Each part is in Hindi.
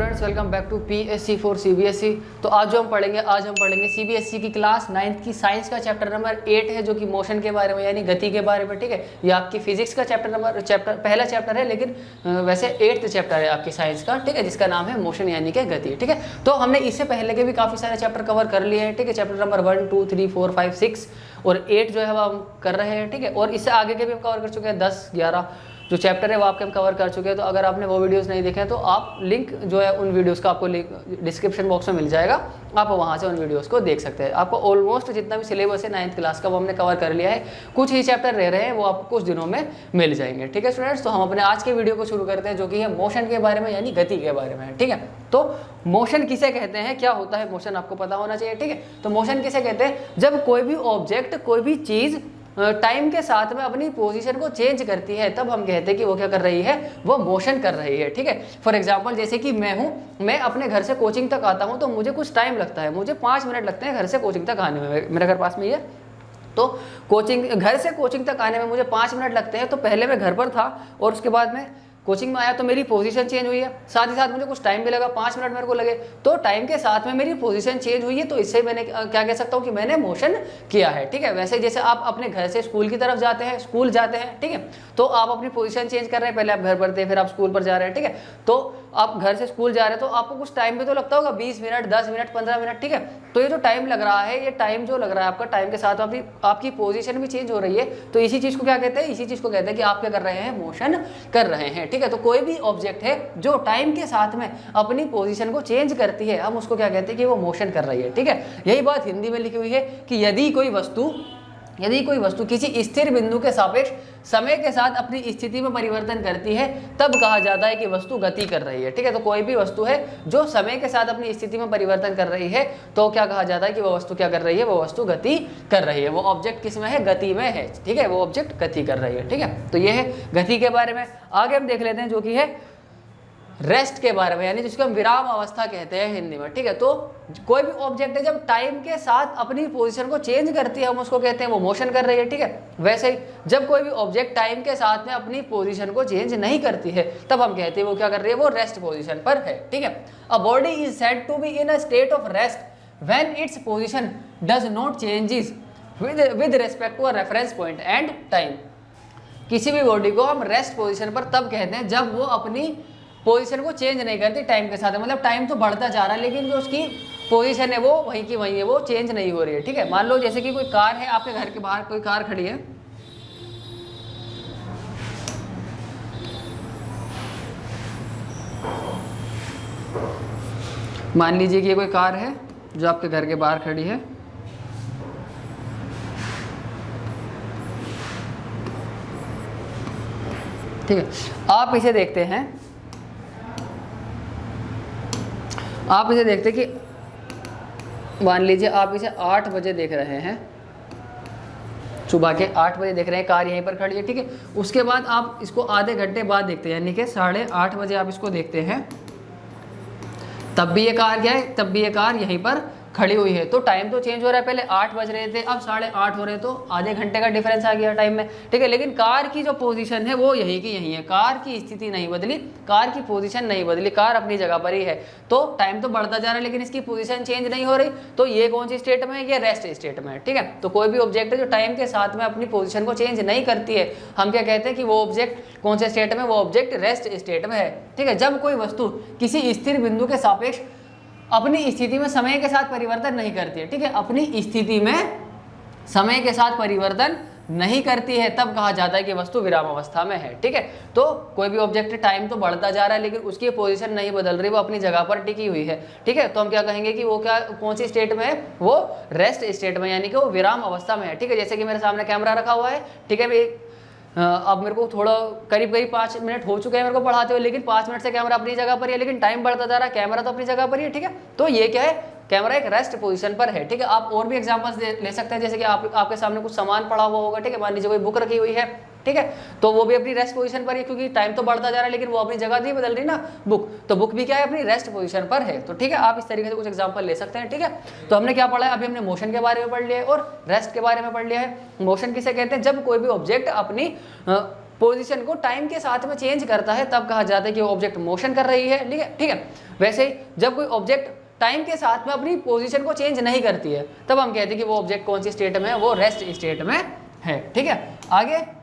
Students, welcome back to PSC for CBSE। तो आज हम पढ़ेंगे CBSE की क्लास 9th की साइंस का चैप्टर नंबर 8 है, जो कि मोशन के बारे में यानी गति के बारे में। ठीक है, ये आपकी फिजिक्स का पहला चैप्टर है, लेकिन वैसे 8th चैप्टर है आपकी साइंस का। ठीक है, जिसका नाम है मोशन यानी कि गति। ठीक है, तो हमने इससे पहले के भी काफ़ी सारे चैप्टर कवर कर लिए हैं। ठीक है, चैप्टर नंबर 1, 2, 3, 4, 5, 6 और 8 जो है वो हम कर रहे हैं। ठीक है, और इससे आगे के भी हम कवर कर चुके हैं, 10, 11 जो चैप्टर है वो आपके हम कवर कर चुके हैं। तो अगर आपने वो वीडियोस नहीं देखे हैं तो आप लिंक जो है उन वीडियोस का आपको लिंक डिस्क्रिप्शन बॉक्स में मिल जाएगा, आप वहाँ से उन वीडियोस को देख सकते हैं। आपको ऑलमोस्ट जितना भी सिलेबस है 9th क्लास का वो हमने कवर कर लिया है, कुछ ही चैप्टर रह रहे हैं, वो आपको कुछ दिनों में मिल जाएंगे। ठीक है स्टूडेंट्स, तो हम अपने आज के वीडियो को शुरू करते हैं, जो कि है मोशन के बारे में यानी गति के बारे में। ठीक है, तो मोशन किसे कहते हैं, क्या होता है मोशन, आपको पता होना चाहिए। ठीक है, तो मोशन किसे कहते हैं, जब कोई भी ऑब्जेक्ट, कोई भी चीज़ टाइम के साथ में अपनी पोजीशन को चेंज करती है, तब हम कहते हैं कि वो क्या कर रही है, वो मोशन कर रही है। ठीक है, फॉर एग्जांपल जैसे कि मैं अपने घर से कोचिंग तक आता हूँ तो मुझे कुछ टाइम लगता है, मुझे 5 मिनट लगते हैं घर से कोचिंग तक आने में। मेरा घर पास में ही है, तो घर से कोचिंग तक आने में मुझे 5 मिनट लगते हैं। तो पहले मैं घर पर था और उसके बाद में कोचिंग में आया तो मेरी पोजीशन चेंज हुई है, साथ ही साथ मुझे कुछ टाइम भी लगा, 5 मिनट मेरे को लगे, तो टाइम के साथ में मेरी पोजीशन चेंज हुई है। तो इससे मैंने क्या कह सकता हूँ कि मैंने मोशन किया है। ठीक है, वैसे जैसे आप अपने घर से स्कूल की तरफ जाते हैं, स्कूल जाते हैं, ठीक है, तो आप अपनी पोजीशन चेंज कर रहे हैं, पहले आप घर पर थे, फिर आप स्कूल पर जा रहे हैं। ठीक है, तो आप घर से स्कूल जा रहे हैं तो आपको कुछ टाइम भी तो लगता होगा, 20 मिनट, 10 मिनट, 15 मिनट। ठीक है, तो ये जो टाइम लग रहा है, ये टाइम जो लग रहा है आपका, टाइम के साथ आपकी पोजीशन भी चेंज हो रही है। तो इसी चीज़ को क्या कहते हैं, इसी चीज़ को कहते हैं कि आप क्या कर रहे हैं, मोशन कर रहे हैं। ठीक है, तो कोई भी ऑब्जेक्ट है जो टाइम के साथ में अपनी पोजीशन को चेंज करती है, हम उसको क्या कहते हैं कि वो मोशन कर रही है। ठीक है, यही बात हिंदी में लिखी हुई है कि यदि कोई वस्तु किसी स्थिर बिंदु के सापेक्ष समय के साथ अपनी स्थिति में परिवर्तन करती है, तब कहा जाता है कि वस्तु गति कर रही है। ठीक है, तो कोई भी वस्तु है जो समय के साथ अपनी स्थिति में परिवर्तन कर रही है, तो क्या कहा जाता है कि वो वस्तु क्या कर रही है, वो वस्तु गति कर रही है। वो ऑब्जेक्ट किस में है, गति में है। ठीक है, वो ऑब्जेक्ट गति कर रही है। ठीक है, तो ये है गति के बारे में। आगे हम देख लेते हैं जो कि है रेस्ट के बारे में, यानी जिसको हम विराम अवस्था कहते हैं हिंदी में। ठीक है, तो कोई भी ऑब्जेक्ट है जब टाइम के साथ अपनी पोजीशन को चेंज करती है, हम उसको कहते हैं वो मोशन कर रही है। ठीक है, वैसे ही जब कोई भी ऑब्जेक्ट टाइम के साथ में अपनी पोजीशन को चेंज नहीं करती है, तब हम कहते हैं वो क्या कर रही है, वो रेस्ट पोजीशन पर है। ठीक है, a body is said to be in a state of rest when its position does not changes with respect to a reference point and time. किसी भी बॉडी को हम रेस्ट पोजीशन पर तब कहते हैं जब वो अपनी पोजीशन को चेंज नहीं करती टाइम के साथ। मतलब टाइम तो बढ़ता जा रहा है, लेकिन जो उसकी पोजीशन है वो वहीं की वहीं है, वो चेंज नहीं हो रही है। ठीक है, मान लो जैसे कि कोई कार है, आपके घर के बाहर कोई कार खड़ी है, मान लीजिए कि ये कोई कार है जो आपके घर के बाहर खड़ी है। ठीक है, आप इसे देखते हैं, आप इसे देखते कि मान लीजिए आप इसे 8 बजे देख रहे हैं, सुबह के 8 बजे देख रहे हैं, कार यहीं पर खड़ी है। ठीक है, उसके बाद आप इसको आधे घंटे बाद देखते हैं, यानी कि 8:30 बजे आप इसको देखते हैं, तब भी ये कार क्या है, तब भी ये कार यहीं पर खड़ी हुई है। तो टाइम तो चेंज हो रहा है, पहले 8 बज रहे थे, अब 8:30 हो रहे, तो आधे घंटे का डिफरेंस आ गया टाइम में। ठीक है, लेकिन कार की जो पोजीशन है वो यहीं की यहीं है, कार की स्थिति नहीं बदली, कार की पोजीशन नहीं बदली, कार अपनी जगह पर ही है। तो टाइम तो बढ़ता जा रहा है लेकिन इसकी पोजीशन चेंज नहीं हो रही, तो ये कौन सी स्टेट में है, ये रेस्ट स्टेट में है। ठीक है, तो कोई भी ऑब्जेक्ट है जो टाइम के साथ में अपनी पोजीशन को चेंज नहीं करती है, हम क्या कहते हैं कि वो ऑब्जेक्ट कौन से स्टेट में, वो ऑब्जेक्ट रेस्ट स्टेट में है। ठीक है, जब कोई वस्तु किसी स्थिर बिंदु के सापेक्ष अपनी स्थिति में समय के साथ परिवर्तन नहीं करती है। ठीक है, अपनी स्थिति में समय के साथ परिवर्तन नहीं करती है, तब कहा जाता है कि वस्तु विराम अवस्था में है। ठीक है, तो कोई भी ऑब्जेक्ट, टाइम तो बढ़ता जा रहा है लेकिन उसकी पोजीशन नहीं बदल रही, वो अपनी जगह पर टिकी हुई है। ठीक है, तो हम क्या कहेंगे कि वो क्या, कौन सी स्टेट में है, वो रेस्ट स्टेट में, यानी कि वो विराम अवस्था में है। ठीक है, जैसे कि मेरे सामने कैमरा रखा हुआ है। ठीक है, अब मेरे को थोड़ा करीब 5 मिनट हो चुके हैं मेरे को पढ़ाते हुए, लेकिन 5 मिनट से कैमरा अपनी जगह पर है, लेकिन टाइम बढ़ता जा रहा है, कैमरा तो अपनी जगह पर ही है। ठीक है, तो ये क्या है, कैमरा एक रेस्ट पोजीशन पर है। ठीक है, आप और भी एग्जांपल्स ले सकते हैं, जैसे कि आपके सामने कुछ सामान पड़ा हुआ होगा। ठीक है, मान लीजिए कोई बुक रखी हुई है, ठीक है, तो वो भी अपनी रेस्ट पोजीशन पर है, क्योंकि टाइम तो बढ़ता जा रहा है लेकिन वो अपनी जगह नहीं बदल रही ना बुक, तो बुक भी क्या है, अपनी रेस्ट पोजीशन पर है। तो ठीक है, आप इस तरीके से कुछ एग्जांपल ले सकते हैं। ठीक है, तो हमने क्या पढ़ा है, अभी हमने मोशन के बारे में पढ़ लिया है और रेस्ट के बारे में पढ़ लिया है। मोशन किसे कहते हैं, जब कोई भी ऑब्जेक्ट अपनी पोजीशन को टाइम के साथ में चेंज करता है तब कहा जाता है कि वो ऑब्जेक्ट मोशन कर रही है, ठीक है। वैसे ही जब कोई ऑब्जेक्ट टाइम के साथ में अपनी पोजीशन को चेंज नहीं करती है तब हम कहते हैं कि वो ऑब्जेक्ट कौन सी स्टेट में है, वो रेस्ट स्टेट में है, ठीक है।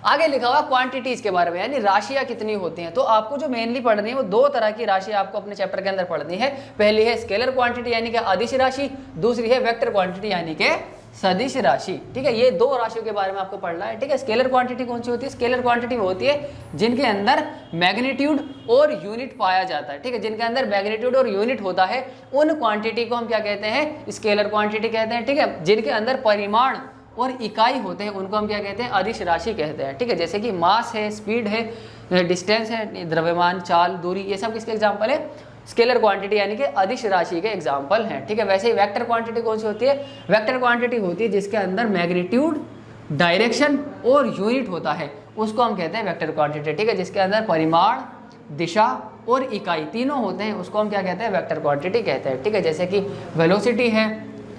आगे लिखा हुआ क्वांटिटीज के बारे में, यानी राशियां कितनी होती हैं। तो आपको जो मेनली पढ़नी है वो दो तरह की राशि आपको अपने चैप्टर के अंदर पढ़नी है। पहली है स्केलर क्वांटिटी यानी कि अदिश राशि, दूसरी है वेक्टर क्वांटिटी यानी कि सदिश राशि, ठीक है। ये दो राशियों के बारे में आपको पढ़ना है, ठीक है। स्केलर क्वांटिटी कौन सी होती है? स्केलर क्वांटिटी वो होती है जिनके अंदर मैग्नीट्यूड और यूनिट पाया जाता है, ठीक है। जिनके अंदर मैग्नीट्यूड और यूनिट होता है उन क्वांटिटी को हम क्या कहते हैं? स्केलर क्वांटिटी कहते हैं, ठीक है। जिनके अंदर परिमाण और इकाई होते हैं उनको हम क्या कहते हैं? अदिश राशि कहते हैं, ठीक है। जैसे कि मास है, स्पीड है, डिस्टेंस है, द्रव्यमान, चाल, दूरी, ये सब किसके एग्जाम्पल है? स्केलर क्वांटिटी यानी कि अदिश राशि के एग्जाम्पल हैं, ठीक है। वैसे ही वेक्टर क्वांटिटी कौन सी होती है? वेक्टर क्वांटिटी होती है जिसके अंदर मैग्नीट्यूड, डायरेक्शन और यूनिट होता है, उसको हम कहते हैं वेक्टर क्वांटिटी, ठीक है। जिसके अंदर परिमाण, दिशा और इकाई तीनों होते हैं उसको हम क्या कहते हैं? वेक्टर क्वांटिटी कहते हैं, ठीक है। जैसे कि वेलोसिटी है,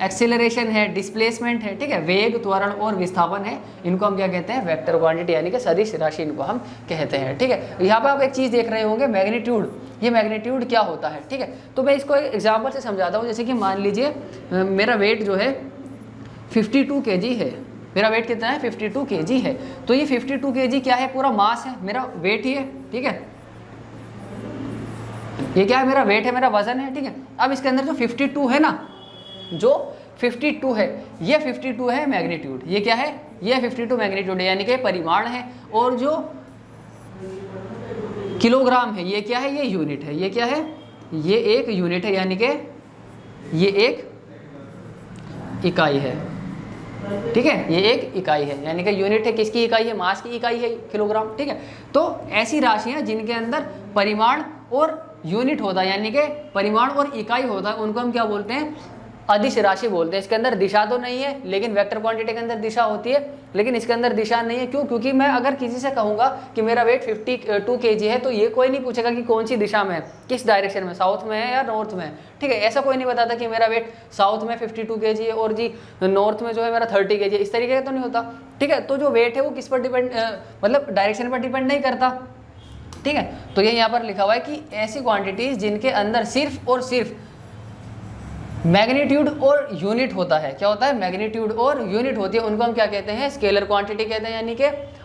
एक्सीलरेशन है, डिस्प्लेसमेंट है, ठीक है, वेग, त्वरण और विस्थापन है, इनको हम क्या कहते हैं? वेक्टर क्वांटिटी यानी कि सदिश राशि इनको हम कहते हैं, ठीक है। यहाँ पे आप एक चीज़ देख रहे होंगे मैग्नीट्यूड, ये मैग्नीट्यूड क्या होता है, ठीक है। तो मैं इसको एग्जाम्पल से समझाता हूँ। जैसे कि मान लीजिए मेरा वेट जो है 52 kg है, मेरा वेट कितना है? 52 kg है। तो ये 52 kg क्या है? पूरा मास है, मेरा वेट ही है, ठीक है। ये क्या है? मेरा वेट है, मेरा वजन है, ठीक है। अब इसके अंदर जो 52 है ना, जो 52 है, ये 52 है मैग्नीट्यूड, ये क्या है? ये 52 मैग्नीट्यूड है यानी कि परिमाण है। और जो किलोग्राम है ये क्या है? ये यूनिट है। ये क्या है? ये एक यूनिट है यानी कि ये एक इकाई है, ठीक है। ये एक इकाई है यानी कि यूनिट है, किसकी इकाई है? मास की इकाई है किलोग्राम, ठीक है। तो ऐसी राशियां जिनके अंदर परिमाण और यूनिट होता है यानी कि परिमाण और इकाई होता है उनको हम क्या बोलते हैं? अदिश राशि बोलते हैं। इसके अंदर दिशा तो नहीं है, लेकिन वेक्टर क्वांटिटी के अंदर दिशा होती है, लेकिन इसके अंदर दिशा नहीं है। क्यों? क्योंकि मैं अगर किसी से कहूँगा कि मेरा वेट 52 kg है तो ये कोई नहीं पूछेगा कि कौन सी दिशा में है, किस डायरेक्शन में, साउथ में है या नॉर्थ में है, ठीक है। ऐसा कोई नहीं बताता कि मेरा वेट साउथ में 52 kg है और जी नॉर्थ में जो है मेरा 30 kg है, इस तरीके का तो नहीं होता, ठीक है। तो जो वेट है वो किस पर डिपेंड, मतलब डायरेक्शन पर डिपेंड नहीं करता, ठीक है। तो ये यहाँ पर लिखा हुआ है कि ऐसी क्वांटिटीज जिनके अंदर सिर्फ और सिर्फ मैग्नीट्यूड और यूनिट होता है, क्या होता है? मैग्नीट्यूड और यूनिट होती है, उनको हम क्या कहते हैं? स्केलर क्वांटिटी कहते हैं यानी कि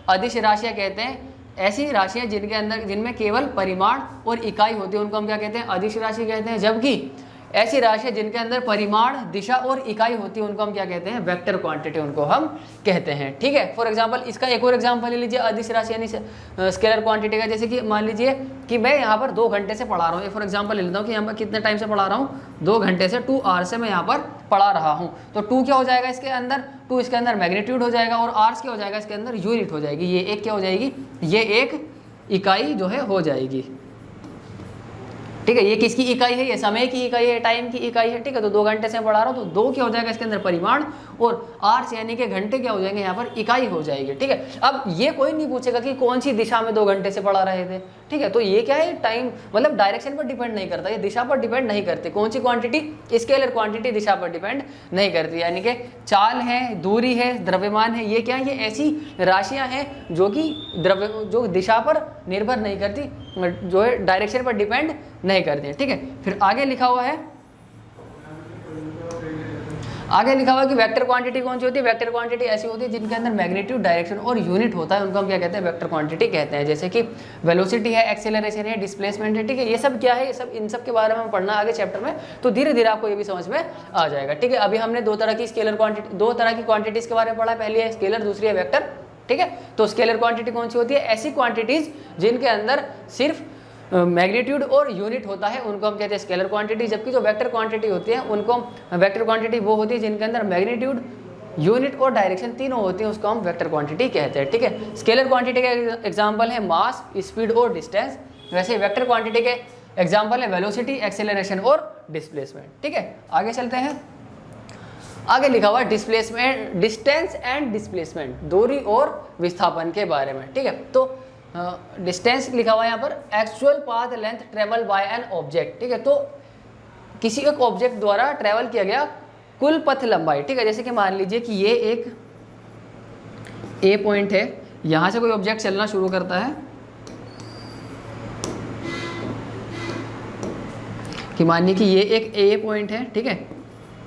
अदिश राशियाँ कहते हैं। ऐसी राशियाँ जिनके अंदर जिनमें केवल परिमाण और इकाई होती है उनको हम क्या कहते हैं? अदिश राशि कहते हैं। जबकि ऐसी राशियाँ जिनके अंदर परिमाण, दिशा और इकाई होती है उनको हम क्या कहते हैं? वेक्टर क्वांटिटी उनको हम कहते हैं, ठीक है। फॉर एग्जांपल इसका एक और एग्जांपल ले लीजिए अदिश राशि यानी स्केलर क्वांटिटी का। जैसे कि मान लीजिए कि मैं यहाँ पर 2 घंटे से पढ़ा रहा हूँ, फॉर एग्जांपल ले लेता हूँ कि यहाँ पर कितने टाइम से पढ़ा रहा हूँ? 2 घंटे से, 2 आवर्स से मैं यहाँ पर पढ़ा रहा हूँ। तो 2 क्या हो जाएगा इसके अंदर? 2 इसके अंदर मैग्नीट्यूड हो जाएगा और आवर्स क्या हो जाएगा? इसके अंदर यूनिट हो जाएगी। ये एक क्या हो जाएगी? ये एक इकाई जो है हो जाएगी, ठीक है। ये किसकी इकाई है? ये समय की इकाई है, टाइम की इकाई है, ठीक है। तो 2 घंटे से पढ़ा रहा हूँ तो 2 क्या हो जाएगा इसके अंदर? परिमाण, और आवर्स यानी कि घंटे क्या हो जाएंगे यहाँ पर? इकाई हो जाएगी, ठीक है। अब ये कोई नहीं पूछेगा कि कौन सी दिशा में 2 घंटे से पढ़ा रहे थे, ठीक है। तो ये क्या है? टाइम मतलब डायरेक्शन पर डिपेंड नहीं करता, ये दिशा पर डिपेंड नहीं करती। कौन सी क्वांटिटी? स्केलर क्वांटिटी दिशा पर डिपेंड नहीं करती, यानी कि चाल है, दूरी है, द्रव्यमान है, ये क्या है? ये ऐसी राशियाँ हैं जो कि जो दिशा पर निर्भर नहीं करती, जो है डायरेक्शन पर डिपेंड नहीं करती है, ठीक है। फिर आगे लिखा हुआ है, कि वेक्टर क्वांटिटी कौन सी होती है? वेक्टर क्वांटिटी ऐसी होती है जिनके अंदर मैग्नीट्यूड, डायरेक्शन और यूनिट होता है, उनको हम क्या कहते हैं? वेक्टर क्वांटिटी कहते हैं। जैसे कि वेलोसिटी है, एक्सेलरेशन है, डिस्प्लेसमेंट है, ठीक है। ये सब क्या है? ये सब इन सब के बारे में पढ़ना आगे चैप्टर में, तो धीरे धीरे आपको ये भी समझ में आ जाएगा, ठीक है। अभी हमने 2 तरह की स्केलर क्वांटिटी, 2 तरह की क्वांटिटीज के बारे में पढ़ा, पहली है स्केलर, दूसरी है वेक्टर, ठीक है। तो स्केलर क्वांटिटी कौन सी होती है? ऐसी क्वांटिटीज जिनके अंदर सिर्फ मैग्नीट्यूड और यूनिट होता है उनको हम कहते हैं स्केलर क्वांटिटी। जबकि जो वेक्टर क्वांटिटी होती है उनको वेक्टर क्वांटिटी वो होती है जिनके अंदर मैग्नीट्यूड, यूनिट और डायरेक्शन तीनों होती हैं, उसको हम वेक्टर क्वांटिटी कहते हैं, ठीक है। स्केलर क्वांटिटी के एग्जांपल है मास, स्पीड और डिस्टेंस। वैसे वेक्टर क्वांटिटी के एग्जांपल है वेलोसिटी, एक्सेलरेशन और डिस्प्लेसमेंट, ठीक है। आगे चलते हैं। आगे लिखा हुआ डिस्प्लेसमेंट, डिस्टेंस एंड डिस्प्लेसमेंट, दूरी और विस्थापन के बारे में, ठीक है। तो डिस्टेंस लिखा हुआ है यहाँ पर actual path length travel by an object, ठीक है। तो किसी एक ऑब्जेक्ट द्वारा ट्रेवल किया गया कुल पथ लंबाई, ठीक है। जैसे कि मान लीजिए कि ये एक ए पॉइंट है, यहाँ से कोई ऑब्जेक्ट चलना शुरू करता है कि मानिए कि ये एक ए पॉइंट है, ठीक है,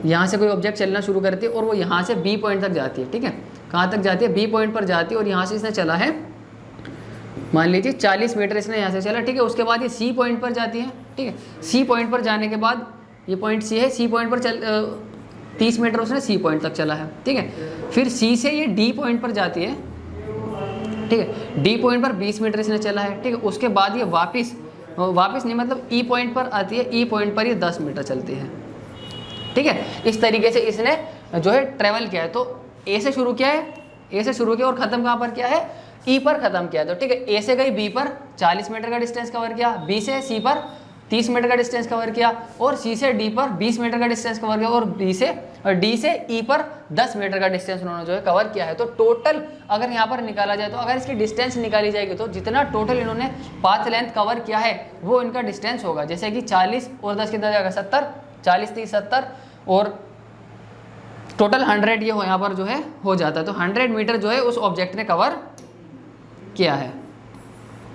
यहाँ से कोई ऑब्जेक्ट चलना शुरू करती है और वो यहाँ से बी पॉइंट तक जाती है, ठीक है, कहाँ तक जाती है, बी पॉइंट पर जाती है और यहाँ से इसने चला है मान लीजिए 40 मीटर इसने यहाँ से चला, ठीक है। उसके बाद ये सी पॉइंट पर जाती है, ठीक है। सी पॉइंट पर जाने के बाद ये पॉइंट सी है, सी पॉइंट पर 30 मीटर उसने सी पॉइंट तक चला है, ठीक है। फिर सी से ये डी पॉइंट पर जाती है, ठीक है, डी पॉइंट पर 20 मीटर इसने चला है, ठीक है। उसके बाद ये वापस नहीं मतलब ई पॉइंट पर आती है, ई पॉइंट पर ये 10 मीटर चलती है, ठीक है। इस तरीके से इसने जो है ट्रेवल किया है। तो ए से शुरू किया है, ए से शुरू किया और ख़त्म कहाँ पर किया है, ई पर ख़त्म किया। तो ठीक है, ए से गई बी पर 40 मीटर का डिस्टेंस कवर किया, बी से सी पर 30 मीटर का डिस्टेंस कवर किया और सी से डी पर 20 मीटर का डिस्टेंस कवर किया और डी से ई पर 10 मीटर का डिस्टेंस उन्होंने जो है कवर किया है। तो टोटल अगर यहाँ पर निकाला जाए तो अगर इसकी डिस्टेंस निकाली जाएगी तो जितना टोटल इन्होंने पाथ लेंथ कवर किया है वो इनका डिस्टेंस होगा। जैसे कि 40 और 10 कितना जाएगा 70, 40 30 70 और टोटल 100 ये हो यहाँ पर जो है हो जाता है। तो 100 मीटर जो है उस ऑब्जेक्ट ने कवर किया है,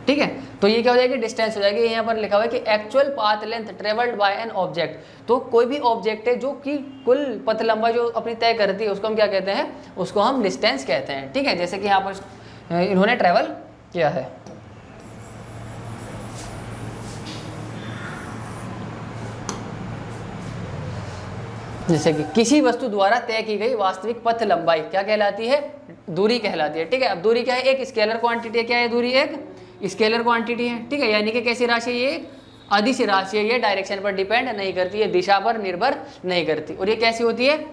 ठीक है। तो ये क्या हो जाएगी, डिस्टेंस हो जाएगी। यहाँ पर लिखा हुआ है कि actual path length travelled by an object. तो कोई भी ऑब्जेक्ट है जो कि कुल पथ लंबाई जो अपनी तय करती है उसको हम क्या कहते हैं, उसको हम डिस्टेंस कहते हैं, ठीक है। जैसे कि यहाँ पर इन्होंने ट्रेवल किया है। जैसे कि किसी वस्तु द्वारा तय की गई वास्तविक पथ लंबाई क्या कहलाती है, दूरी कहलाती है, ठीक है। अब दूरी क्या है, एक स्केलर क्वांटिटी है। क्या है दूरी, एक स्केलर क्वांटिटी है, ठीक है। यानी कि कैसी राशि है, ये एक अदिश राशि है, ये डायरेक्शन पर डिपेंड नहीं करती है, दिशा पर निर्भर नहीं करती। और ये कैसी होती है,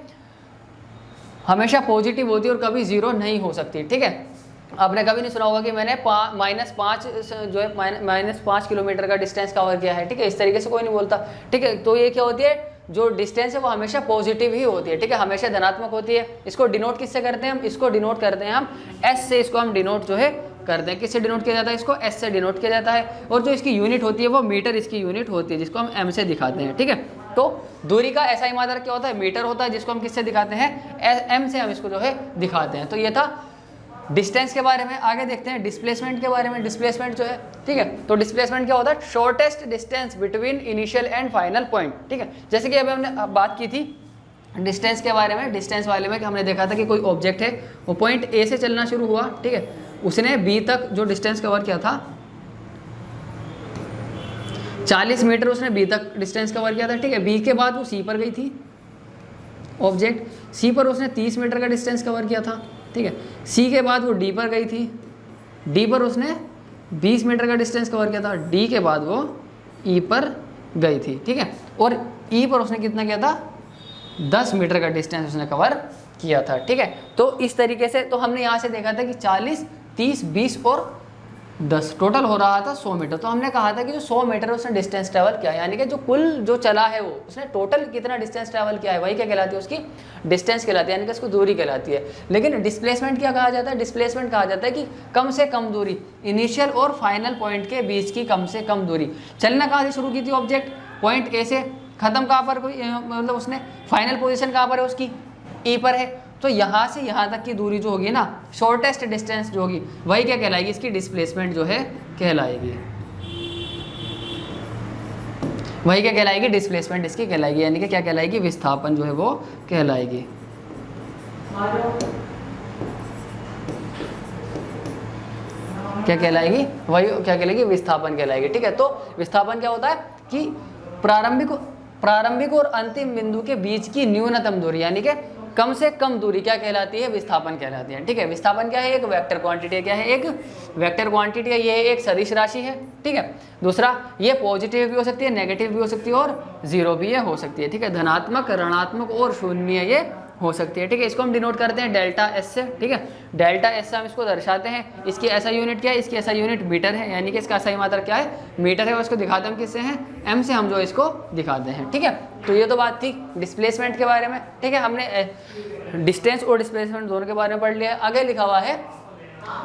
हमेशा पॉजिटिव होती है और कभी जीरो नहीं हो सकती, ठीक है। आपने कभी नहीं सुना होगा कि मैंने -5 जो है -5 किलोमीटर का डिस्टेंस कवर किया है, ठीक है। इस तरीके से कोई नहीं बोलता, ठीक है। तो ये क्या होती है, जो डिस्टेंस है वो हमेशा पॉजिटिव ही होती है, ठीक है, हमेशा धनात्मक होती है। इसको डिनोट किससे करते हैं हम, इसको डिनोट करते हैं हम एस से, इसको हम डिनोट जो है करते हैं। किससे डिनोट किया जाता है, इसको एस से डिनोट किया जाता है। और जो इसकी यूनिट होती है वो मीटर इसकी यूनिट होती है, जिसको हम एम से दिखाते हैं, ठीक है। तो दूरी का ऐसा ही मात्रक क्या होता है, मीटर होता है, जिसको हम किससे दिखाते हैं, एम से हम इसको जो है दिखाते हैं। तो ये था डिस्टेंस के बारे में। आगे देखते हैं डिस्प्लेसमेंट के बारे में। डिस्प्लेसमेंट जो है, ठीक है, तो डिस्प्लेसमेंट क्या होता है, shortest distance between initial and final point, ठीक है। जैसे कि अभी हमने बात की थी डिस्टेंस के बारे में, डिस्टेंस वाले में कि हमने देखा था कि कोई ऑब्जेक्ट है वो पॉइंट ए से चलना शुरू हुआ, ठीक है, उसने बी तक जो डिस्टेंस कवर किया था 40 मीटर उसने बी तक डिस्टेंस कवर किया था, ठीक है। बी के बाद वो सी पर गई थी ऑब्जेक्ट, सी पर उसने 30 मीटर का डिस्टेंस कवर किया था, ठीक है। सी के बाद वो डी पर गई थी, डी पर उसने 20 मीटर का डिस्टेंस कवर किया था, डी के बाद वो ई पर गई थी, ठीक है। और ई पर उसने कितना किया था, 10 मीटर का डिस्टेंस उसने कवर किया था, ठीक है। तो इस तरीके से तो हमने यहाँ से देखा था कि 40 30 20 और 10 टोटल हो रहा था 100 मीटर। तो हमने कहा था कि जो 100 मीटर उसने डिस्टेंस ट्रैवल किया, यानी कि जो कुल जो चला है वो उसने टोटल कितना डिस्टेंस ट्रैवल किया है, वही क्या कहलाती है, उसकी डिस्टेंस कहलाती है, यानी कि उसको दूरी कहलाती है। लेकिन डिस्प्लेसमेंट क्या कहा जाता है, डिस्प्लेसमेंट कहा जाता है कि कम से कम दूरी, इनिशियल और फाइनल पॉइंट के बीच की कम से कम दूरी। चलना कहाँ से शुरू की थी ऑब्जेक्ट, पॉइंट ए से, खत्म कहाँ पर, कोई मतलब उसने फाइनल पोजीशन कहाँ पर है उसकी, ई पर है। तो यहाँ से यहाँ तक की दूरी जो होगी ना, शॉर्टेस्ट डिस्टेंस जो होगी वही क्या कहलाएगी, इसकी डिस्प्लेसमेंट जो है कहलाएगी, वही क्या कहलाएगी, डिस्प्लेसमेंट इसकी कहलाएगी, यानी कि क्या कहलाएगी, विस्थापन जो है वो कहलाएगी। क्या कहलाएगी, वही क्या कहलाएगी, विस्थापन कहलाएगी, ठीक है। तो विस्थापन क्या होता है कि प्रारंभिक और अंतिम बिंदु के बीच की न्यूनतम दूरी, यानी कि कम से कम दूरी क्या कहलाती है, विस्थापन कहलाती है, ठीक है। विस्थापन क्या है, एक वेक्टर क्वांटिटी है, क्या है, एक वेक्टर क्वांटिटी है, ये एक सदिश राशि है, ठीक है। दूसरा, ये पॉजिटिव भी हो सकती है, नेगेटिव भी हो सकती है और जीरो भी ये हो सकती है, ठीक है। धनात्मक, ऋणात्मक और शून्य ये हो सकती है, ठीक है। इसको हम डिनोट करते हैं डेल्टा एस से, ठीक है। डेल्टा एस से हम इसको दर्शाते हैं। इसकी ऐसा यूनिट क्या है, इसकी ऐसा यूनिट मीटर है, यानी कि इसका सही मात्रक क्या है, मीटर है। और इसको दिखाते हम किससे हैं, एम से हम जो इसको दिखाते हैं, ठीक है। तो ये तो बात थी डिस्प्लेसमेंट के बारे में, ठीक है। हमने डिस्टेंस और डिस्प्लेसमेंट दोनों के बारे में पढ़ लिया। आगे लिखा हुआ है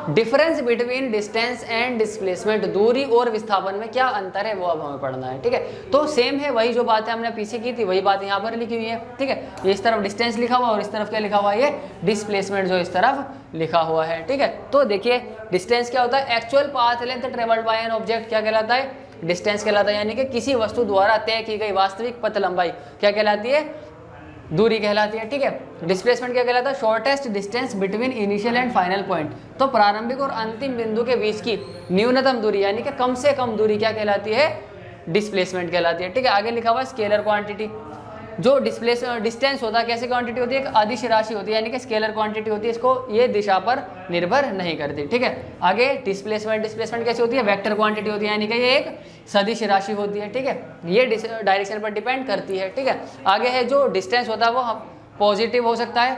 difference between distance and displacement, दूरी और विस्थापन में क्या अंतर है वो अब हमें पढ़ना है। ठीक है, तो सेम है, वही जो बातें हमने पीछे की थी वही बात यहाँ पर लिखी हुई है। ठीक है, ये इस तरफ डिस्टेंस लिखा हुआ और इस तरफ क्या लिखा हुआ है, ये डिस्प्लेसमेंट जो इस तरफ लिखा हुआ है। ठीक है, तो देखिए डिस्टेंस क्या होता है, actual path length travelled by an object क्या कहलाता है, डिस्टेंस कहलाता है, यानी कि किसी वस्तु द्वारा तय की गई वास्तविक पथ लंबाई क्या कहलाती है, दूरी कहलाती है। ठीक है, डिस्प्लेसमेंट क्या कहलाता है, shortest distance between initial and final point, तो प्रारंभिक और अंतिम बिंदु के बीच की न्यूनतम दूरी यानी कि कम से कम दूरी क्या कहलाती है, डिस्प्लेसमेंट कहलाती है। ठीक है, आगे लिखा हुआ है स्केलर क्वांटिटी, जो डिस्टेंस होता है कैसे क्वांटिटी होती है, एक अदिश राशि होती है यानी कि स्केलर क्वांटिटी होती है, इसको ये दिशा पर निर्भर नहीं करती। ठीक है, आगे डिस्प्लेसमेंट कैसे होती है, वेक्टर क्वांटिटी होती है यानी कि ये एक सदिश राशि होती है। ठीक है, ये डायरेक्शन पर डिपेंड करती है। ठीक है, आगे है जो डिस्टेंस होता है वो पॉजिटिव हो सकता है,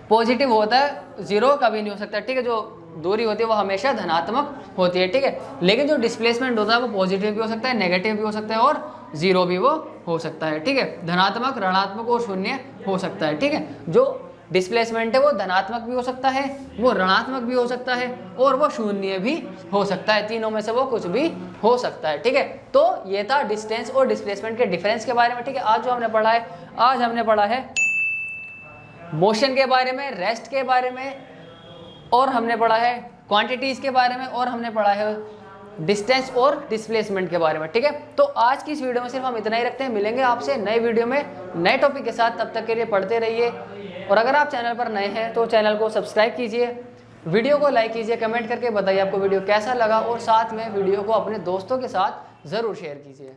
पॉजिटिव होता है, जीरो कभी नहीं हो सकता। ठीक है, जो दूरी होती है वो हमेशा धनात्मक होती है। ठीक है, लेकिन जो डिस्प्लेसमेंट होता है वो पॉजिटिव भी हो सकता है, नेगेटिव भी हो सकता है और जीरो भी वो हो सकता है। ठीक है, धनात्मक, ऋणात्मक और शून्य हो सकता है। ठीक है, जो डिस्प्लेसमेंट है वो धनात्मक भी हो सकता है, वो ऋणात्मक भी हो सकता है और वो शून्य भी हो सकता है, तीनों में से वो कुछ भी हो सकता है। ठीक है, तो ये था डिस्टेंस और डिस्प्लेसमेंट के डिफरेंस के बारे में। ठीक है, आज जो हमने पढ़ा है, आज हमने पढ़ा है मोशन के बारे में, रेस्ट के बारे में, और हमने पढ़ा है क्वांटिटीज के बारे में, और हमने पढ़ा है डिस्टेंस और डिस्प्लेसमेंट के बारे में। ठीक है, तो आज की इस वीडियो में सिर्फ हम इतना ही रखते हैं, मिलेंगे आपसे नए वीडियो में नए टॉपिक के साथ, तब तक के लिए पढ़ते रहिए। और अगर आप चैनल पर नए हैं तो चैनल को सब्सक्राइब कीजिए, वीडियो को लाइक कीजिए, कमेंट करके बताइए आपको वीडियो कैसा लगा, और साथ में वीडियो को अपने दोस्तों के साथ ज़रूर शेयर कीजिए।